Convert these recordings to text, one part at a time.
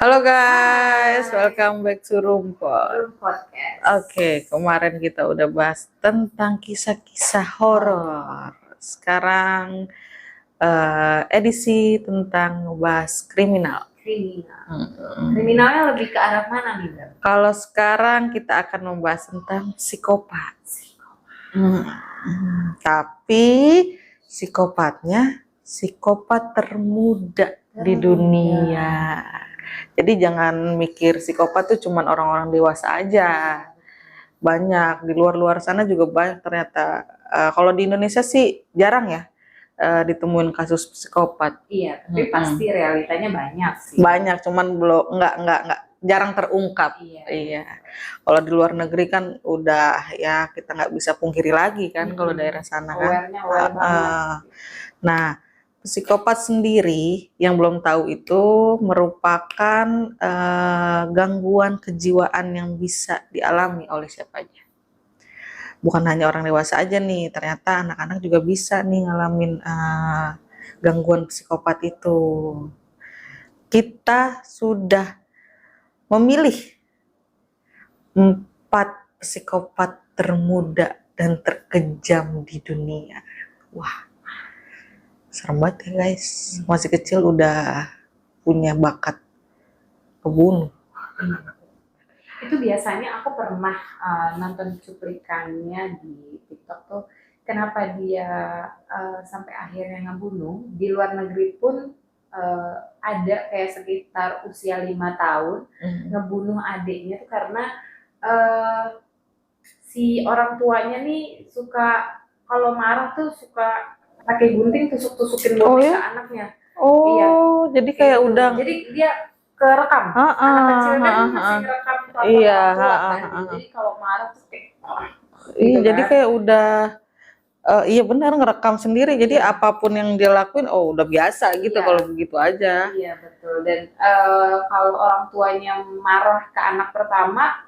Halo guys, Hai, welcome back to Rumput. Room Podcast. Oke, kemarin kita udah bahas tentang kisah-kisah horor. Sekarang edisi tentang bahas kriminal. Kriminal. Hmm. Kriminalnya lebih ke arah mana nih, Bang? Kalau sekarang kita akan membahas tentang psikopat. Tapi psikopatnya psikopat termuda di dunia. Jadi jangan mikir psikopat tuh cuman orang-orang dewasa aja. Banyak di luar-luar sana juga banyak ternyata. Kalau di Indonesia sih jarang ya ditemuin kasus psikopat. Iya, tapi pasti realitanya banyak sih. Banyak, cuman belum nggak jarang terungkap. Iya. Kalau di luar negeri kan udah ya kita nggak bisa pungkiri lagi kan kalau daerah sana kan. Aware banget. Nah, psikopat sendiri yang belum tahu itu merupakan gangguan kejiwaan yang bisa dialami oleh siapa aja. Bukan hanya orang dewasa aja nih, ternyata anak-anak juga bisa nih ngalamin gangguan psikopat itu. Kita sudah memilih 4 psikopat termuda dan terkejam di dunia. Wah, serem banget ya guys. Masih kecil udah punya bakat kebunuh. Itu biasanya aku pernah nonton cuplikannya di TikTok tuh, kenapa dia sampai akhirnya ngebunuh. Di luar negeri pun ada kayak sekitar usia 5 tahun ngebunuh adiknya tuh karena si orang tuanya nih suka kalau marah tuh suka pakai gunting tusuk-tusukin boneka anaknya. Iya. Jadi kayak gitu. udah. Jadi dia kerekam. Anak kecil kan masih ngerekam telepon orang tua kan. Jadi kalau marah tuh kayak iya, jadi kayak udah iya benar ngerekam sendiri. Jadi apapun yang dia lakuin udah biasa gitu kalau begitu aja. Iya betul. Dan kalau orang tuanya marah ke anak pertama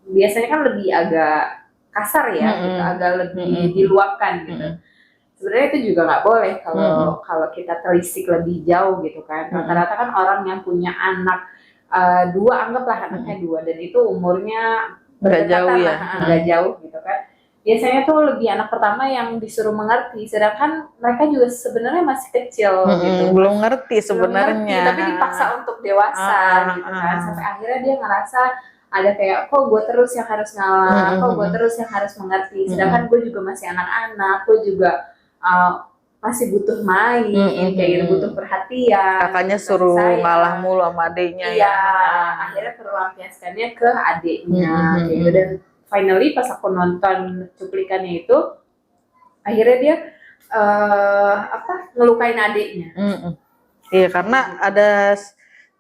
biasanya kan lebih agak kasar ya, gitu, agak lebih diluapkan gitu. Sebenarnya itu juga nggak boleh kalau kita telisik lebih jauh gitu kan. Rata-rata kan orang yang punya anak 2, anggaplah anaknya 2 dan itu umurnya berdekatan nggak jauh gitu kan. Biasanya tuh lebih anak pertama yang disuruh mengerti, sedangkan mereka juga sebenarnya masih kecil gitu. Belum ngerti sebenarnya. Tapi dipaksa untuk dewasa gitu kan. Sampai akhirnya dia ngerasa ada kayak kok gue terus yang harus ngalah, kok gue terus yang harus mengerti. Sedangkan gue juga masih anak-anak, gue juga masih butuh main, kayak gitu, butuh perhatian. Kakaknya suruh ngalah mulu sama adiknya. Iya, akhirnya terlampiaskannya ke adiknya, kayak gitu. Dan finally pas aku nonton cuplikannya itu, akhirnya dia ngelukain adiknya. Iya, karena ada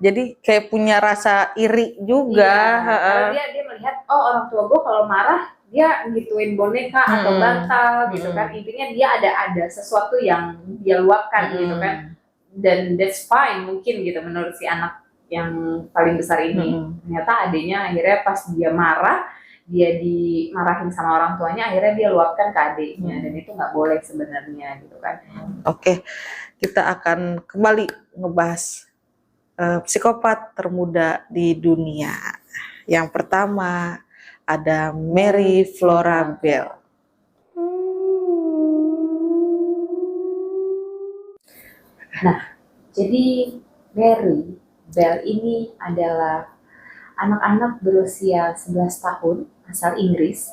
jadi kayak punya rasa iri juga. Karena dia melihat orang tua gue kalau marah dia gituin boneka atau bantal gitu kan. Intinya dia ada sesuatu yang dia luapkan gitu kan. Dan that's fine mungkin gitu menurut si anak yang paling besar ini. Ternyata adiknya akhirnya pas dia marah, dia dimarahin sama orang tuanya, akhirnya dia luapkan ke adiknya. Dan itu nggak boleh sebenarnya gitu kan. Oke, kita akan kembali ngebahas psikopat termuda di dunia. Yang pertama ada Mary Flora Bell. Nah, jadi Mary Bell ini adalah anak-anak berusia 11 tahun asal Inggris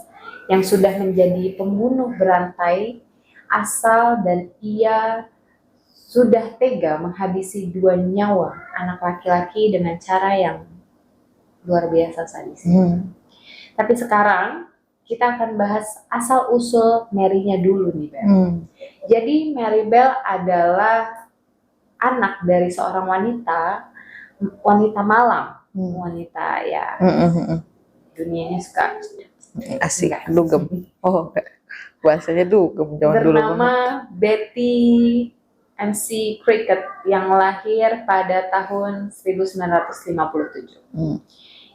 yang sudah menjadi pembunuh berantai asal dan ia sudah tega menghabisi 2 nyawa anak laki-laki dengan cara yang luar biasa sadis. Tapi sekarang kita akan bahas asal-usul Mary-nya dulu nih, Bel. Jadi Mary Bell adalah anak dari seorang wanita malam, wanita ya dunianya suka asik dugem. Bahasanya dugem zaman dulu. Bernama Betty MC Cricket yang lahir pada tahun 1957.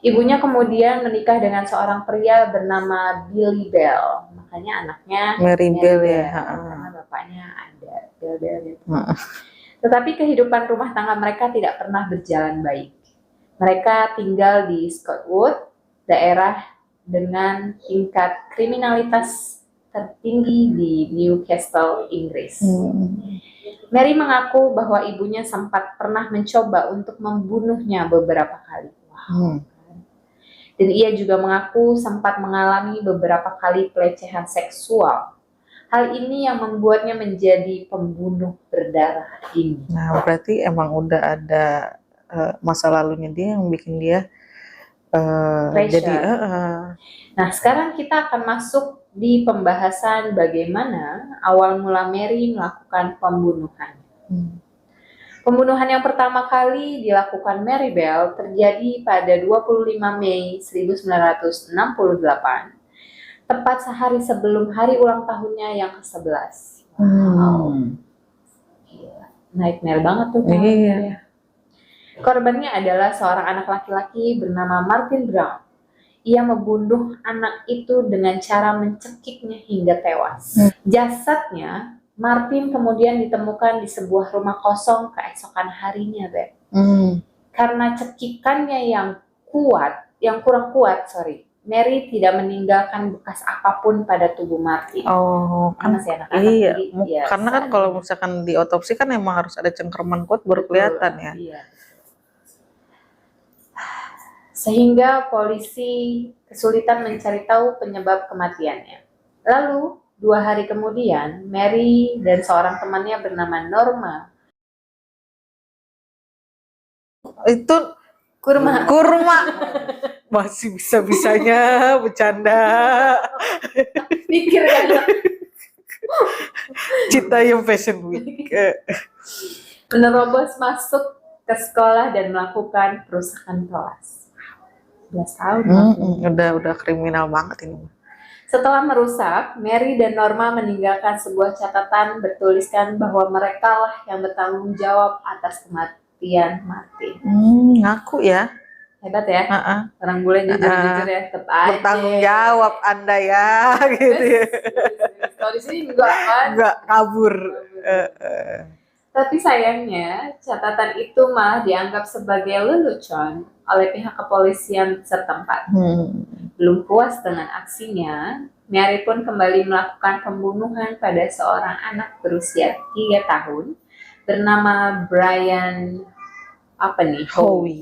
Ibunya kemudian menikah dengan seorang pria bernama Billy Bell. Makanya anaknya Mary Bell ya. Karena bapaknya ada Bell gitu. Tetapi kehidupan rumah tangga mereka tidak pernah berjalan baik. Mereka tinggal di Scotwood, daerah dengan tingkat kriminalitas tertinggi di Newcastle, Inggris. Mary mengaku bahwa ibunya sempat pernah mencoba untuk membunuhnya beberapa kali. Dan ia juga mengaku sempat mengalami beberapa kali pelecehan seksual. Hal ini yang membuatnya menjadi pembunuh berdarah ini. Nah, berarti emang udah ada masa lalunya dia yang bikin dia jadi. Nah, sekarang kita akan masuk di pembahasan bagaimana awal mula Mary melakukan pembunuhan. Pembunuhan yang pertama kali dilakukan Mary Bell terjadi pada 25 Mei 1968. Tepat sehari sebelum hari ulang tahunnya yang ke-11. Gila. Nightmare banget tuh. Iya. Korbannya adalah seorang anak laki-laki bernama Martin Brown. Ia membunuh anak itu dengan cara mencekiknya hingga tewas. Jasadnya, Martin kemudian ditemukan di sebuah rumah kosong keesokan harinya, Beb. Karena cekikannya yang kurang kuat, Mary tidak meninggalkan bekas apapun pada tubuh Martin. Kan masih anak-anak. iya. Ya, Karena kan kalau misalkan di otopsi kan emang harus ada cengkraman kuat baru kelihatan ya. Iya. Sehingga polisi kesulitan mencari tahu penyebab kematiannya. Lalu 2 hari kemudian, Mary dan seorang temannya bernama Norma. Itu kurma. Masih bisa-bisanya bercanda. Pikir kan. Citayam Fashion Week. Menerobos masuk ke sekolah dan melakukan perusakan kelas. 11 tahun. Udah kriminal banget ini. Setelah merusak, Mary dan Norma meninggalkan sebuah catatan bertuliskan bahwa mereka lah yang bertanggung jawab atas kematian Martin. Ngaku ya. Hebat ya. Orang bule jujur-jujur ya, tetap aja. Bertanggung jawab Anda ya, gitu ya. Kalau di sini enggak kabur. Tapi sayangnya, catatan itu malah dianggap sebagai lelucon oleh pihak kepolisian setempat. Belum puas dengan aksinya, Mary pun kembali melakukan pembunuhan pada seorang anak berusia 3 tahun bernama Brian Howe.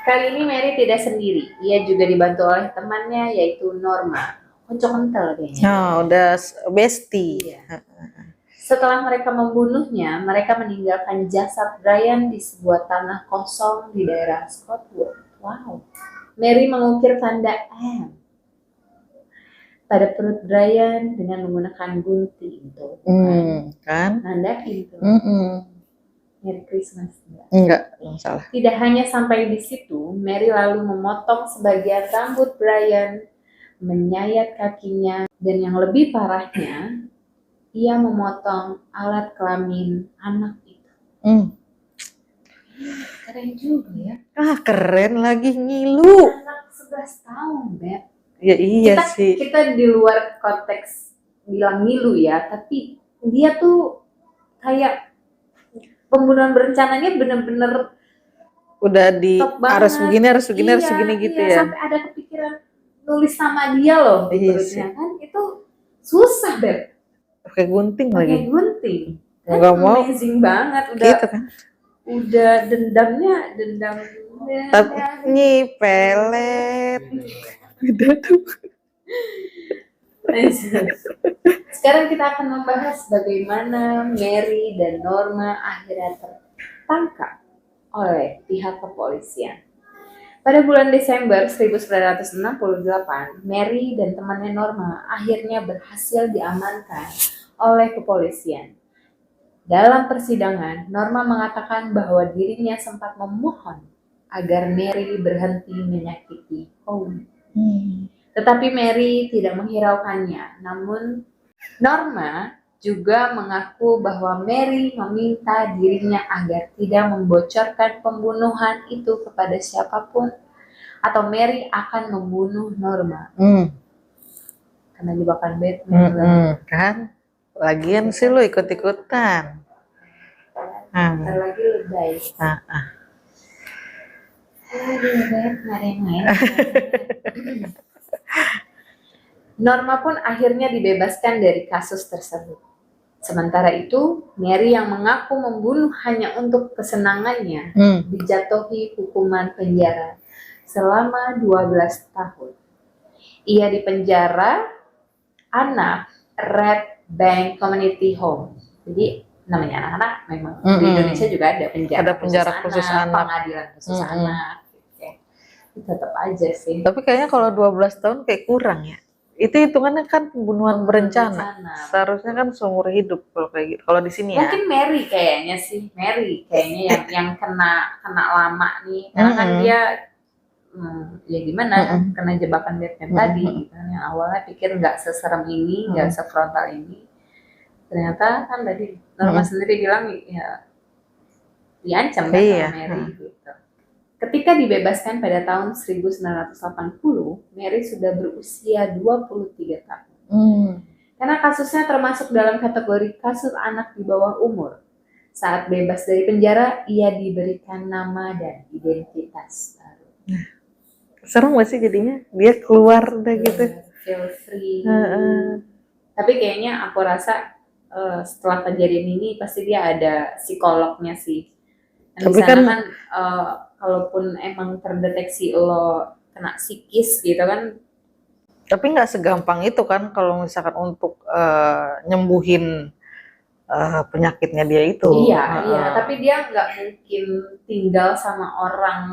Kali ini Mary tidak sendiri, ia juga dibantu oleh temannya yaitu Norma. Konco kental kayaknya. Udah bestie. Iya. Setelah mereka membunuhnya, mereka meninggalkan jasad Brian di sebuah tanah kosong di daerah Scotwood. Wow. Mary mengukir tanda M pada perut Brian dengan menggunakan gunting itu. Kan? Nandain tuh. Merry Christmas. Enggak salah. Tidak hanya sampai di situ, Mary lalu memotong sebagian rambut Brian, menyayat kakinya, dan yang lebih parahnya, ia memotong alat kelamin anak itu. Keren juga ya. Keren lagi ngilu. Anak 11 tahun, Beb. Ya iya sih. Kita di luar konteks bilang ngilu ya, tapi dia tuh kayak pembunuhan berencananya bener-bener udah di harus begini gitu ya. Sampai ada kepikiran nulis sama dia loh. Iya kan itu susah, Beb. Pakai gunting lagi. Pakai gunting. Nggak mau. Amazing banget udah. Gitu kan. Udah dendam. Tapi pelet. Udah tuh. Sekarang kita akan membahas bagaimana Mary dan Norma akhirnya tertangkap oleh pihak kepolisian. Pada bulan Desember 1968, Mary dan temannya Norma akhirnya berhasil diamankan oleh kepolisian. Dalam persidangan, Norma mengatakan bahwa dirinya sempat memohon agar Mary berhenti menyakiti Howe. Tetapi Mary tidak menghiraukannya. Namun Norma juga mengaku bahwa Mary meminta dirinya agar tidak membocorkan pembunuhan itu kepada siapapun atau Mary akan membunuh Norma. Karena jebakan Batman. Kan? Lagian sih lu ikut-ikutan. Bentar lagi lebay. Lagi lebay, nggak ada yang main. Norma pun akhirnya dibebaskan dari kasus tersebut. Sementara itu, Mary yang mengaku membunuh hanya untuk kesenangannya dijatuhi hukuman penjara selama 12 tahun. Ia dipenjara anak Red Bank Community Home. Jadi namanya anak-anak memang di Indonesia juga ada penjara khusus anak, pengadilan khusus anak. Tetap aja sih. Tapi kayaknya kalau 12 tahun kayak kurang ya. Itu hitungannya kan pembunuhan berencana. Seharusnya kan seumur hidup kalau kayak gitu. Kalau di sini ya. Mungkin Mary kayaknya yang kena lama nih. Karena kan dia ya gimana kena jebakan Batman tadi gitu. Yang awalnya pikir nggak seserem ini, nggak sefrontal ini. Ternyata kan tadi Norma sendiri bilang ya diancam kan sama Mary gitu. Ketika dibebaskan pada tahun 1980, Mary sudah berusia 23 tahun. Karena kasusnya termasuk dalam kategori kasus anak di bawah umur. Saat bebas dari penjara, ia diberikan nama dan identitas baru. Serem gak sih jadinya? Dia keluar udah gitu. Feel free. Tapi kayaknya aku rasa setelah kejadian ini pasti dia ada psikolognya sih. Dan tapi kan kalaupun emang terdeteksi lo kena psikis gitu kan, tapi nggak segampang itu kan kalau misalkan untuk nyembuhin penyakitnya dia itu. Iya, tapi dia nggak mungkin tinggal sama orang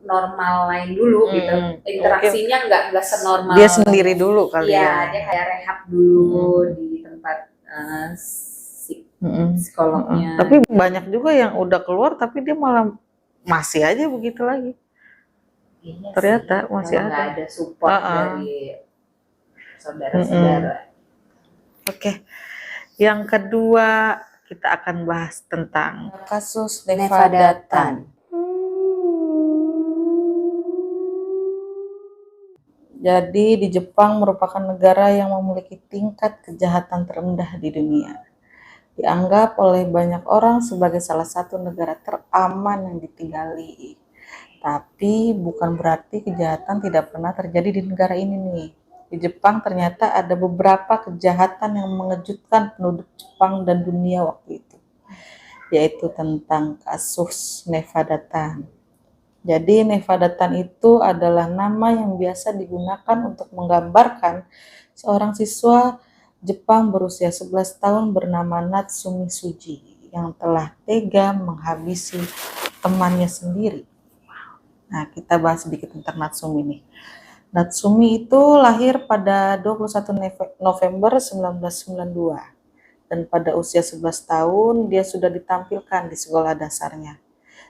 normal lain dulu gitu. Interaksinya nggak senormal. Dia sendiri dulu kali ya. Iya, dia kayak rehab dulu di tempat psikolognya. Tapi banyak juga yang udah keluar tapi dia malah masih aja begitu lagi. Iya ternyata sih, masih nggak ada support dari saudara-saudara. Oke. Yang kedua kita akan bahas tentang kasus Nevada Tan. Jadi di Jepang merupakan negara yang memiliki tingkat kejahatan terendah di dunia. Dianggap oleh banyak orang sebagai salah satu negara teraman yang ditinggali. Tapi bukan berarti kejahatan tidak pernah terjadi di negara ini nih. Di Jepang ternyata ada beberapa kejahatan yang mengejutkan penduduk Jepang dan dunia waktu itu. Yaitu tentang kasus Nevada Tan. Jadi Nevada Tan itu adalah nama yang biasa digunakan untuk menggambarkan seorang siswa Jepang berusia 11 tahun bernama Natsumi Suji yang telah tega menghabisi temannya sendiri. Nah, kita bahas sedikit tentang Natsumi nih. Natsumi itu lahir pada 21 November 1992 dan pada usia 11 tahun dia sudah ditampilkan di sekolah dasarnya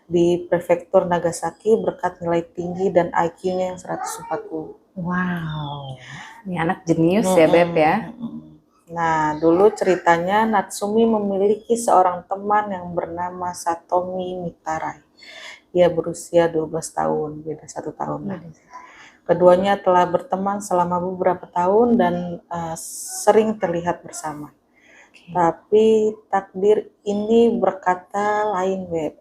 di prefektur Nagasaki berkat nilai tinggi dan IQ-nya yang 140. Wow, ini anak jenius ya Beb ya. Nah, dulu ceritanya Natsumi memiliki seorang teman yang bernama Satomi Mitarai. Dia berusia 12 tahun, beda 1 tahun lah. Keduanya telah berteman selama beberapa tahun dan sering terlihat bersama. Tapi takdir ini berkata lain, Beb.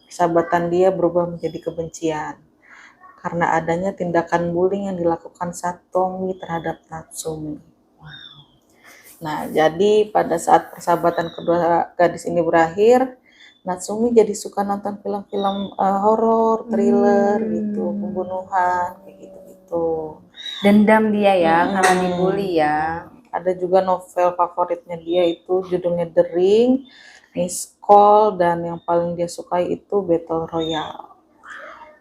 Persahabatan dia berubah menjadi kebencian karena adanya tindakan bullying yang dilakukan Satomi terhadap Natsumi. Nah, jadi pada saat persahabatan kedua gadis ini berakhir, Natsumi jadi suka nonton film-film horor, thriller gitu, pembunuhan kayak gitu-gitu. Dendam dia ya karena dibully ya. Ada juga novel favoritnya dia itu judulnya The Ring, Miss Call, dan yang paling dia sukai itu Battle Royale.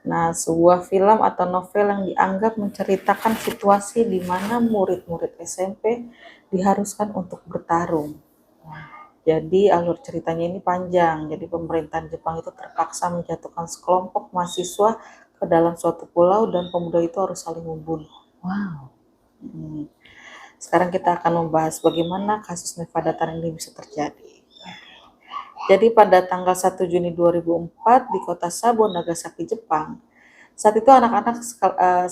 Nah, sebuah film atau novel yang dianggap menceritakan situasi di mana murid-murid SMP diharuskan untuk bertarung. Jadi alur ceritanya ini panjang. Jadi pemerintahan Jepang itu terpaksa menjatuhkan sekelompok mahasiswa ke dalam suatu pulau dan pemuda itu harus saling membunuh. Wow. Sekarang kita akan membahas bagaimana kasus Nevada Tan ini bisa terjadi. Jadi pada tanggal 1 Juni 2004 di kota Sabo, Nagasaki, Jepang. Saat itu anak-anak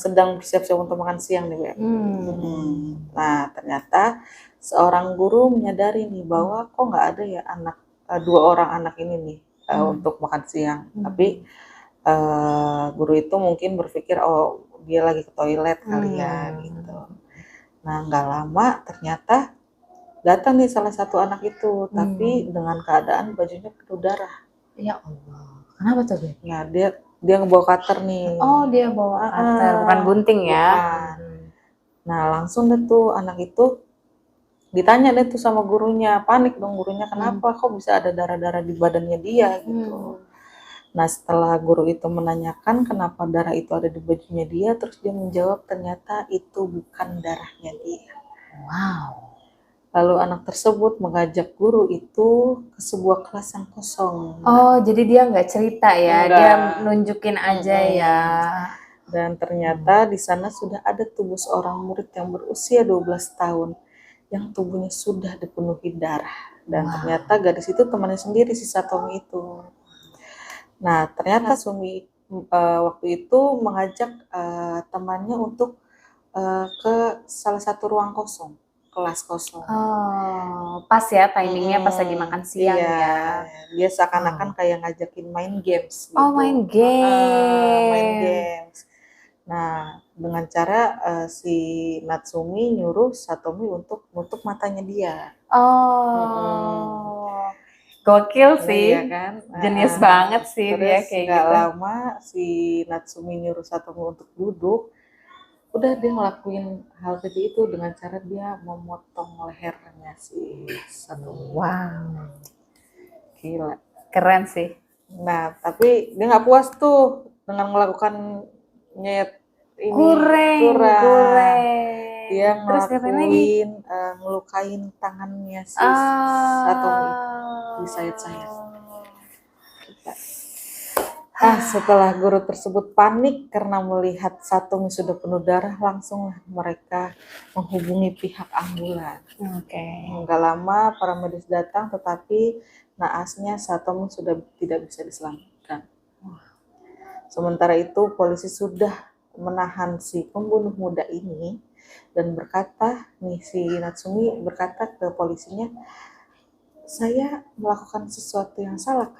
sedang bersiap-siap untuk makan siang nih, Beb. Nah, ternyata seorang guru menyadari nih bahwa kok nggak ada ya dua orang anak ini nih untuk makan siang. Tapi guru itu mungkin berpikir oh dia lagi ke toilet kali ya gitu. Nah nggak lama ternyata datang nih salah satu anak itu, tapi dengan keadaan bajunya penuh darah. Ya Allah, kenapa tuh Beb? Nah dia ngebawa cutter nih. Oh dia bawa cutter, bukan gunting ya? Bukan. Nah langsung deh tuh anak itu ditanya deh tuh sama gurunya, panik dong gurunya, kenapa kok bisa ada darah-darah di badannya dia gitu. Nah setelah guru itu menanyakan kenapa darah itu ada di bajunya dia, terus dia menjawab ternyata itu bukan darahnya dia. Wow. Lalu anak tersebut mengajak guru itu ke sebuah kelas yang kosong. Oh jadi dia nggak cerita ya, Enggak. dia nunjukin aja ya. Dan ternyata di sana sudah ada tubuh seorang murid yang berusia 12 tahun yang tubuhnya sudah dipenuhi darah. Dan ternyata gadis itu temannya sendiri si Satomi itu. Nah ternyata Sumi waktu itu mengajak temannya untuk ke salah satu ruang kosong, kelas kosong. Oh, pas ya timingnya pas lagi makan siang ya. Dia seakan-akan kayak ngajakin main games gitu. Oh main game. Main games. Nah dengan cara si Natsumi nyuruh Satomi untuk nutup matanya dia. Oh, gokil sih. Iya kan? Jenius banget sih dia Terus kayak nggak gitu. lama si Natsumi nyuruh Satomi untuk duduk, udah dia ngelakuin hal tadi itu dengan cara dia memotong lehernya si Satomi. Wow, Gila. keren sih. Nah tapi dia nggak puas tuh dengan melakukan nyet ini Kurang. dia Terus ngapain lagi? ngelakuin ngelukain tangannya si Satomi di sayat-sayat. Setelah guru tersebut panik karena melihat Satomi sudah penuh darah, langsung mereka menghubungi pihak ambulan. Nggak lama para medis datang, tetapi naasnya Satomi sudah tidak bisa diselamatkan. Sementara itu polisi sudah menahan si pembunuh muda ini dan berkata, si Natsumi berkata ke polisinya, saya melakukan sesuatu yang salah.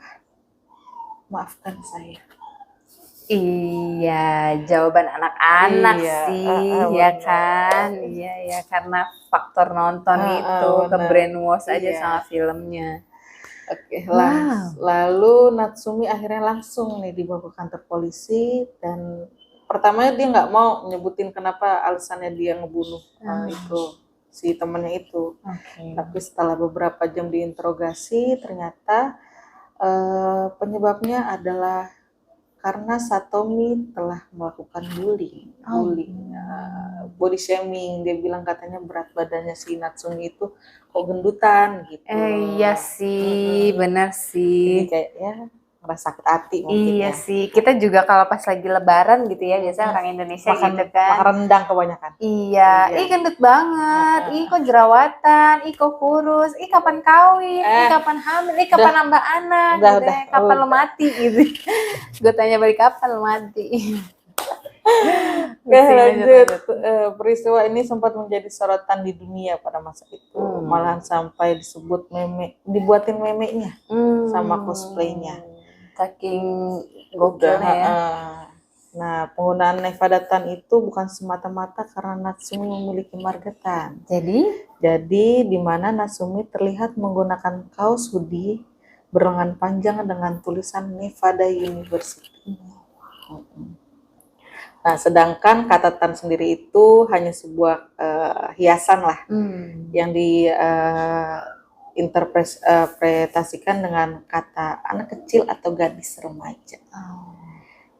Maafkan saya. Iya, jawaban anak-anak sih, ya kan? Iya ya, karena faktor nonton itu ke brainwash aja sama filmnya. Oke, lalu Natsumi akhirnya langsung nih dibawa ke kantor polisi dan pertamanya dia nggak mau nyebutin kenapa alasannya dia ngebunuh itu si temannya itu. Tapi setelah beberapa jam diinterogasi ternyata penyebabnya adalah karena Satomi telah melakukan bullying, body shaming. Dia bilang katanya berat badannya si Natsumi itu kok gendutan gitu. Iya sih, benar sih. Jadi kayak ya merasa sakit hati mungkin. Iya sih, kita juga kalau pas lagi lebaran gitu ya, biasanya orang Indonesia gitu kan. Makan rendang kebanyakan. Iya, ih gendut banget, ih kok jerawatan, ih kok kurus, ih kapan kawin, ih kapan hamil, ih kapan nambah anak, gitu ya, kapan lo mati gitu. Gue tanya balik kapan lo mati. Lanjut, peristiwa ini sempat menjadi sorotan di dunia pada masa itu, malahan sampai dibuatin memenya sama cosplaynya. Saking gokilnya ya. Nah, penggunaan Nevadatan itu bukan semata-mata karena Natsumi memiliki margetan. Jadi di mana Natsumi terlihat menggunakan kaos hoodie berlengan panjang dengan tulisan Nevada University. Nah, sedangkan kata tan sendiri itu hanya sebuah hiasan lah yang diinterpretasikan dengan kata anak kecil atau gadis remaja.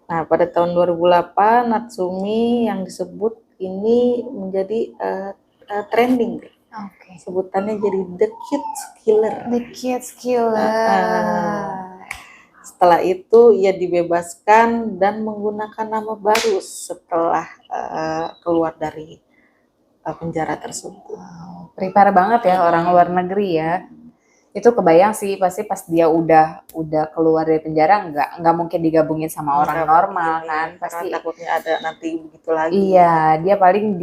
Nah, pada tahun 2008 Natsumi yang disebut ini menjadi trending. Sebutannya jadi The Kids Killer. The Kids Killer. Setelah itu ia dibebaskan dan menggunakan nama baru setelah keluar dari penjara tersebut. Prepare banget ya orang luar negeri ya. Itu kebayang sih pasti pas dia udah keluar dari penjara nggak mungkin digabungin sama orang normal kan, pasti takutnya ada nanti begitu lagi. Iya, dia paling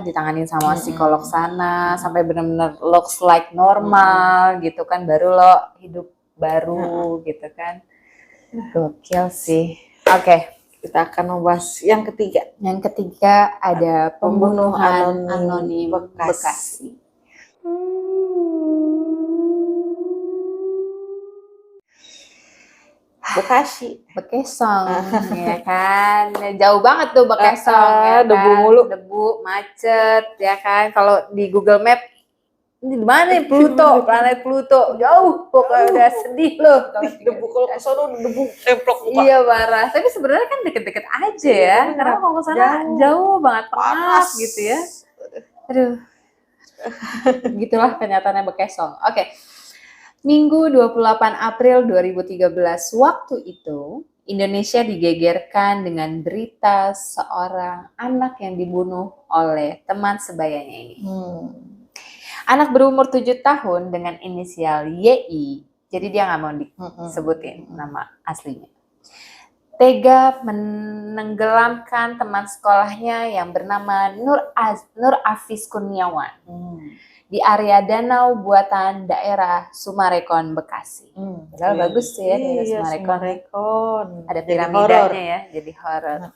ditanganin sama psikolog sana sampai benar-benar looks like normal gitu kan, baru lo hidup baru gitu kan. Gokil sih. Oke, Kita akan membahas yang ketiga. yang ketiga ada pembunuhan Pembunuh anonim Bekasi. Bekasi. Bekasi. Bekesong, ya kan, jauh banget tuh Bekesong, ya kan, debu mulu. debu, macet, ya kan. Kalau di Google Map, ini di mana nih Pluto, planet Pluto, jauh, pokoknya udah sedih loh. Debu kalau ke sono debu templok muka. Iya parah, tapi sebenarnya kan deket-deket aja ya, Tapi karena kalau ke sana jauh. jauh banget, pengap Panas gitu ya. Aduh, gitulah kenyataannya Bekesong. Oke. Minggu 28 April 2013, waktu itu Indonesia digegerkan dengan berita seorang anak yang dibunuh oleh teman sebayanya ini. Anak berumur 7 tahun dengan inisial YI, jadi dia nggak mau disebutin nama aslinya. Tega menenggelamkan teman sekolahnya yang bernama Nur Afis Kurniawan di area danau buatan daerah Sumarekon, Bekasi. Padahal bagus sih ya daerah Sumarekon. Ada piramidanya ya, jadi horor.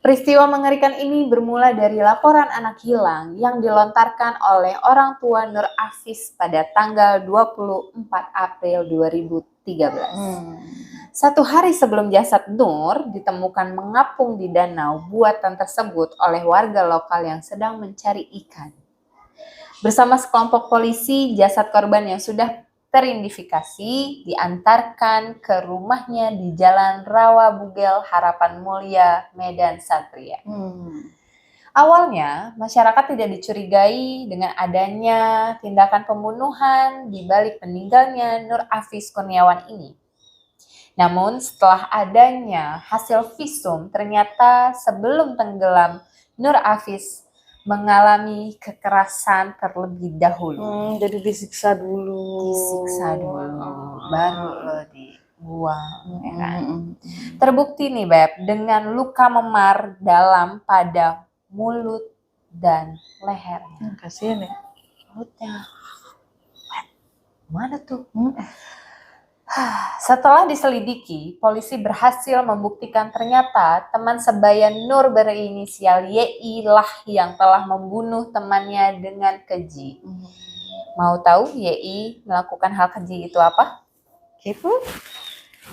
Peristiwa mengerikan ini bermula dari laporan anak hilang yang dilontarkan oleh orang tua Nur Afis pada tanggal 24 April 2013. Satu hari sebelum jasad Nur ditemukan mengapung di danau buatan tersebut oleh warga lokal yang sedang mencari ikan. Bersama sekelompok polisi, jasad korban yang sudah teridentifikasi diantarkan ke rumahnya di Jalan Rawa Bugel, Harapan Mulia, Medan Satria. Awalnya, masyarakat tidak dicurigai dengan adanya tindakan pembunuhan di balik meninggalnya Nur Afis Kurniawan ini. Namun, setelah adanya hasil visum, ternyata sebelum tenggelam, Nur Afis mengalami kekerasan terlebih dahulu. Jadi disiksa dulu. Baru lo dibuang, ya kan? Terbukti nih Beb, dengan luka memar dalam pada mulut dan lehernya. Kasihan ya. Mulutnya. Mana tuh? Setelah diselidiki, polisi berhasil membuktikan ternyata teman sebaya Nur berinisial YI lah yang telah membunuh temannya dengan keji. Mau tahu YI melakukan hal keji itu apa? Kepo?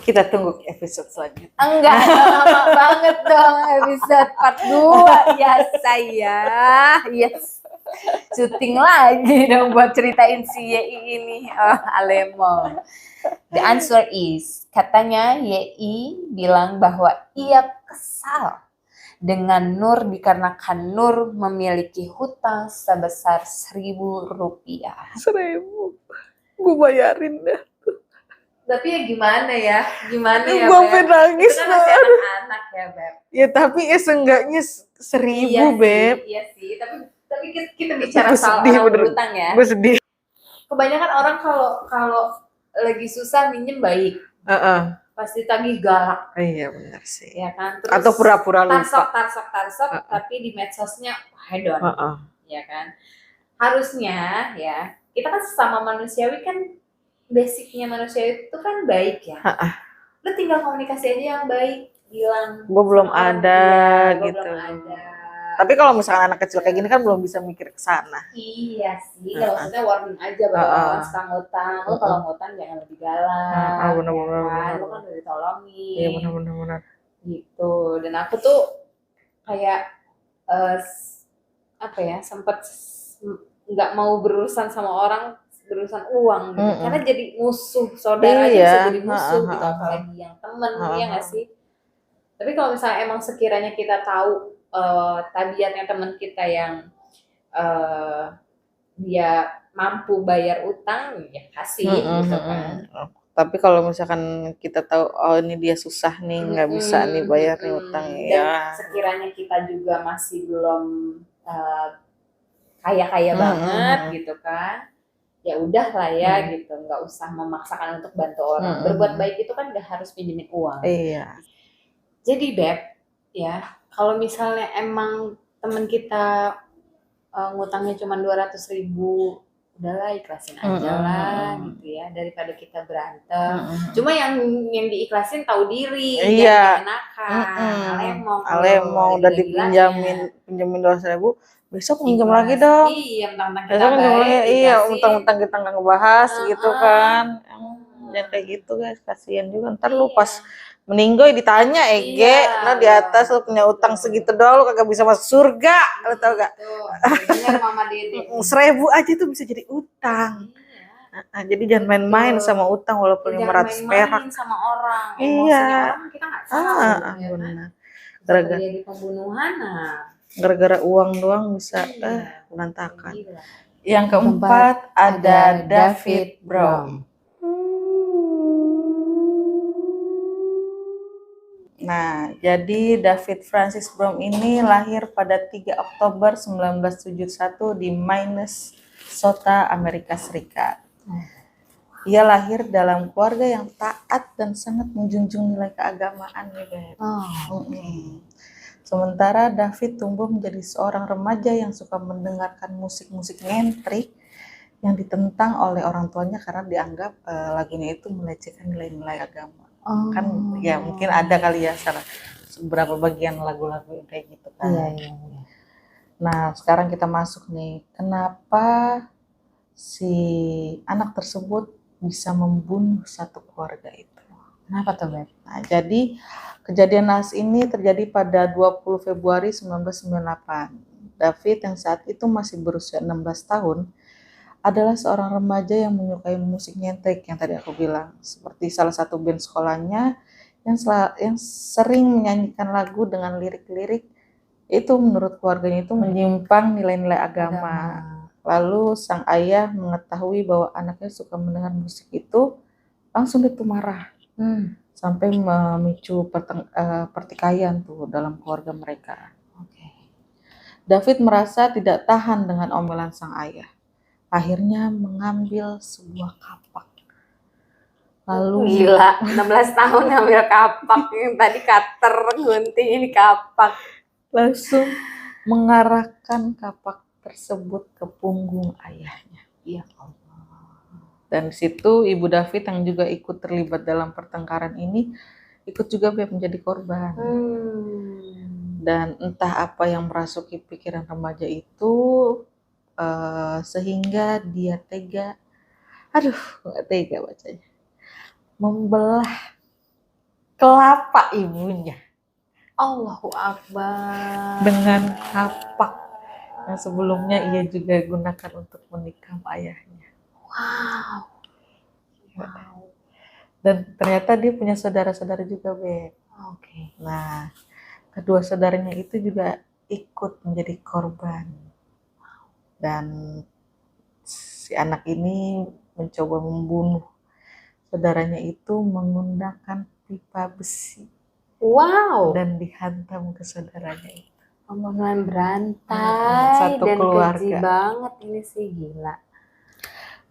Kita tunggu episode selanjutnya. Enggak, lama banget dong episode part 2. Ya saya, yes. Syuting lagi dong buat ceritain si YI ini. Alemong. The answer is, katanya YI bilang bahwa ia kesal dengan Nur dikarenakan Nur memiliki hutang sebesar Rp1.000. 1.000. Gue bayarin dah. Tapi ya gimana ya? Gue pengen nangis. Itu kan masih anak-anak ya, Beb. Ya tapi seenggaknya 1.000, Beb. Iya sih, tapi kita bicara soal orang berhutang ya. Gue sedih. Kebanyakan orang kalau lagi susah minjem baik. Pasti tagih galak. Iya benar sih. Ya kan? Terus atau pura-pura lupa. Tarsok, tapi di medsosnya hedon. Ya kan? Harusnya ya, kita kan sesama manusiawi kan, basicnya manusia itu kan baik ya. Lu tinggal komunikasi aja yang baik, bilang gue belum ada gitu. Belum ada. Tapi kalau misalkan anak kecil kayak gini kan belum bisa mikir ke sana. Iya sih, maksudnya warning aja bahwa orang suka ngutang, lu kalau ngutang jangan lebih galak. Benar. Lu kan udah ditolongin. Iya benar. Gitu. Dan aku tuh kayak sempet nggak mau berurusan sama orang, berurusan uang gitu. Karena jadi musuh, saudara aja bisa jadi musuh gitu, apalagi yang temen, ya nggak sih? Tapi kalau misalnya emang sekiranya kita tahu tabiatnya teman kita yang dia mampu bayar utang, ya kasih gitu kan. Tapi kalau misalkan kita tahu ini dia susah nih, nggak bisa nih bayar nih utang ya. Dan sekiranya kita juga masih belum kaya banget gitu kan, ya udah lah ya gitu, nggak usah memaksakan untuk bantu orang. Berbuat baik itu kan nggak harus pinjemin uang. Iya. Jadi Beb, ya kalau misalnya emang teman kita ngutangnya cuma 200.000 udahlah ikhlasin aja lah gitu ya, daripada kita berantem. Cuma yang diikhlasin tahu diri, Iya. jangan enakan. Alemong Alemong udah pinjamin 200.000, besok minjem lagi dong. Iya, mentang-mentang kita Besok minjem lagi, baik, iya, dikasih. mentang-mentang kita nggak ngebahas gitu kan. Ya kayak gitu guys, kasihan juga. Ntar lu pas meninggoy ditanya, lo di atas lu punya utang segitu doang, lu kagak bisa masuk surga, lu tau gak? Bener Mama Dede. 1.000 aja tuh bisa jadi utang. Jadi jangan main-main sama utang walaupun 500 perak. Main sama orang, Iya. emosinya orang kita nggak tahu. Benar. Gara-gara terjadi pembunuhan, gara-gara uang doang bisa berantakan. Yang keempat ada David Brown. Nah, jadi David Francis Brown ini lahir pada 3 Oktober 1971 di Minnesota, Amerika Serikat. Ia lahir dalam keluarga yang taat dan sangat menjunjung nilai keagamaan. Sementara David tumbuh menjadi seorang remaja yang suka mendengarkan musik-musik nyentrik yang ditentang oleh orang tuanya karena dianggap lagunya itu melecehkan nilai-nilai agama. Kan ya mungkin ada kali ya salah beberapa bagian lagu-lagu yang kayak gitu kan. Iya. Nah, sekarang kita masuk nih, kenapa si anak tersebut bisa membunuh satu keluarga itu? Kenapa tuh, Beb? Nah, jadi kejadian naas ini terjadi pada 20 Februari 1998. David yang saat itu masih berusia 16 tahun adalah seorang remaja yang menyukai musik nyentrik yang tadi aku bilang, seperti salah satu band sekolahnya yang sering menyanyikan lagu dengan lirik-lirik itu menurut keluarganya itu menyimpang nilai-nilai agama. Lalu sang ayah mengetahui bahwa anaknya suka mendengar musik itu, langsung itu marah, sampai memicu pertikaian tuh dalam keluarga mereka. David merasa tidak tahan dengan omelan sang ayah. Akhirnya mengambil sebuah kapak. Lalu gila, 16 tahun ngambil kapak, yang tadi cutter, gunting, ini kapak. Langsung mengarahkan kapak tersebut ke punggung ayahnya. Ya Allah. Dan di situ ibu David yang juga ikut terlibat dalam pertengkaran ini ikut juga menjadi korban. Dan entah apa yang merasuki pikiran remaja itu sehingga dia tega, nggak tega bacanya, membelah kelapa ibunya. Allahu Akbar. Dengan kapak yang sebelumnya ia juga gunakan untuk menikam ayahnya. Wow. Dan ternyata dia punya saudara-saudara juga, Beb. Nah, kedua saudaranya itu juga ikut menjadi korban. Dan si anak ini mencoba membunuh saudaranya itu menggunakan pipa besi. Wow. Dan dihantam ke saudaranya itu. Pembunuhan berantai satu dan keluarga. keji banget ini sih, gila.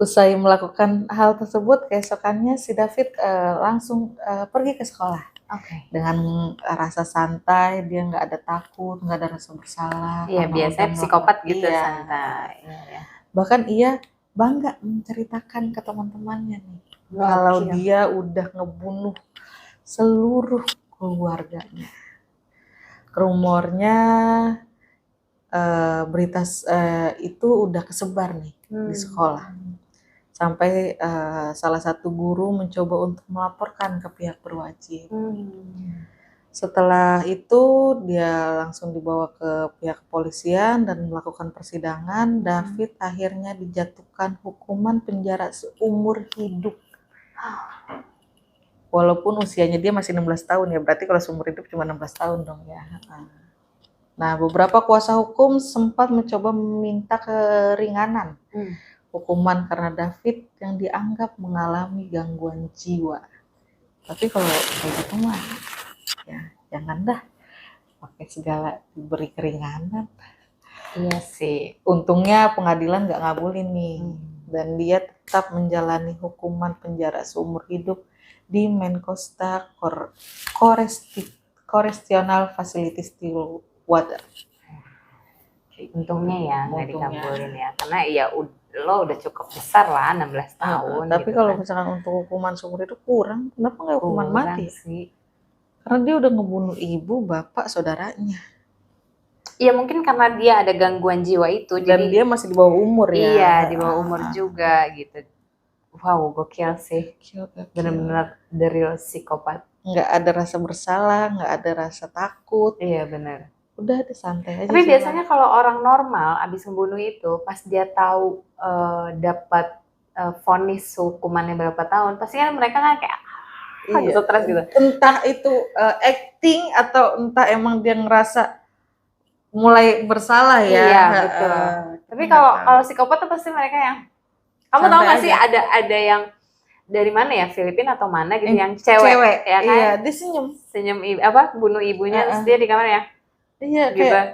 Usai melakukan hal tersebut, keesokannya si David langsung pergi ke sekolah. Dengan rasa santai, dia nggak ada takut, nggak ada rasa bersalah. Iya, biasanya psikopat gitu, santai. Bahkan ia bangga menceritakan ke teman-temannya nih, kalau dia udah ngebunuh seluruh keluarganya. Rumornya berita itu udah kesebar nih di sekolah. Sampai salah satu guru mencoba untuk melaporkan ke pihak berwajib. Setelah itu dia langsung dibawa ke pihak kepolisian dan melakukan persidangan. David akhirnya dijatuhkan hukuman penjara seumur hidup. Walaupun usianya dia masih 16 tahun ya, berarti kalau seumur hidup cuma 16 tahun dong ya. Nah, beberapa kuasa hukum sempat mencoba meminta keringanan hukuman karena David yang dianggap mengalami gangguan jiwa. Tapi kalau kayak gitu mah ya jangan dah pakai segala diberi keringanan. Iya sih. Untungnya pengadilan nggak ngabulin nih, dan dia tetap menjalani hukuman penjara seumur hidup di Manchester Correctional Facility Stillwater. Untungnya ya nggak dikabulin ya, karena ya lo udah cukup besar lah 16 tahun Tapi gitu kalau kan. misalkan untuk hukuman seumur itu kurang, kenapa nggak hukuman Kurang mati? sih. Karena dia udah ngebunuh ibu, bapak, saudaranya. Ya mungkin karena dia ada gangguan jiwa itu, Dan jadi dia masih di bawah umur ya. iya di bawah umur juga gitu. Wow, gokil sih. Gokil. Bener-bener the real psikopat. Nggak ada rasa bersalah, nggak ada rasa takut. Iya bener. Udah ada santai aja. Tapi jalan. biasanya kalau orang normal abis membunuh itu, pas dia tahu dapat vonis hukumannya berapa tahun, pasti kan mereka kan kayak Iya. stres gitu. Entah itu acting atau entah emang dia ngerasa mulai bersalah ya. Iya betul. Tapi kalau psikopat tuh pasti mereka yang, kamu tahu nggak sih ada yang dari mana ya, Filipina atau mana gitu, yang cewek ya kan? Iya, dia senyum bunuh ibunya terus dia di kamar ya. Iya gitu. Kayak,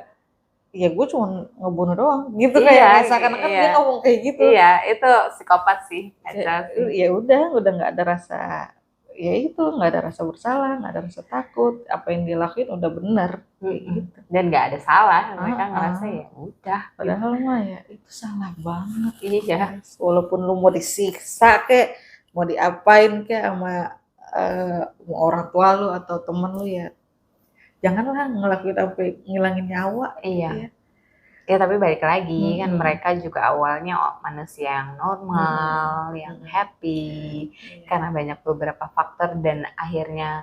ya gue cuma ngebunuh doang gitu, kayak seakan-akan dia ngomong kayak gitu. Iya, itu psikopat sih. Ya udah nggak ada rasa, ya itu nggak ada rasa bersalah, nggak ada rasa takut, apa yang dia lakuin udah benar gitu. Dan nggak ada salah, mereka ngerasa ya udah. Padahal mah ya itu salah banget. Iya. Walaupun lu mau disiksa kayak mau diapain kayak sama orang tua lu atau temen lu, ya janganlah ngelakuin sampai ngilangin nyawa. Iya. Ya tapi balik lagi kan mereka juga awalnya manusia yang normal, yang happy, karena banyak beberapa faktor dan akhirnya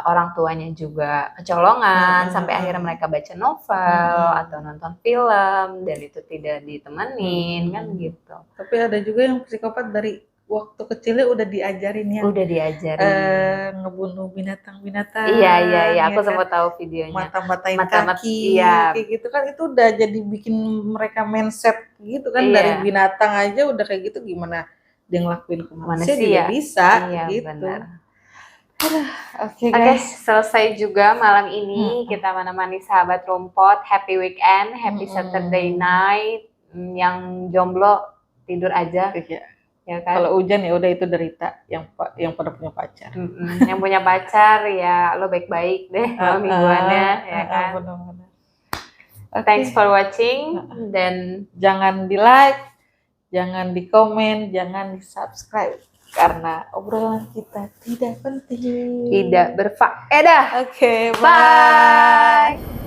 orang tuanya juga kecolongan sampai akhirnya mereka baca novel atau nonton film dan itu tidak ditemenin kan gitu. Tapi ada juga yang psikopat dari waktu kecilnya udah diajarin ya. Udah diajarin ngebunuh binatang-binatang. Iya, aku sempat tahu videonya. Mata-matain kaki, kayak gitu kan, itu udah jadi bikin mereka mindset gitu kan. Dari binatang aja udah kayak gitu, gimana dia ngelakuin ke manusia juga bisa gitu. Benar. Oke, selesai juga malam ini kita menemani sahabat rumput. Happy weekend, happy Saturday night. Yang jomblo tidur aja. Ya kan? Kalau hujan ya udah itu derita, yang pada punya pacar. Yang punya pacar ya lo baik-baik deh malam mingguannya ya kan. Benar-benar. Thanks for watching dan jangan di like, jangan di komen, jangan di subscribe karena obrolan kita tidak penting, tidak berfaedah. Oke, bye.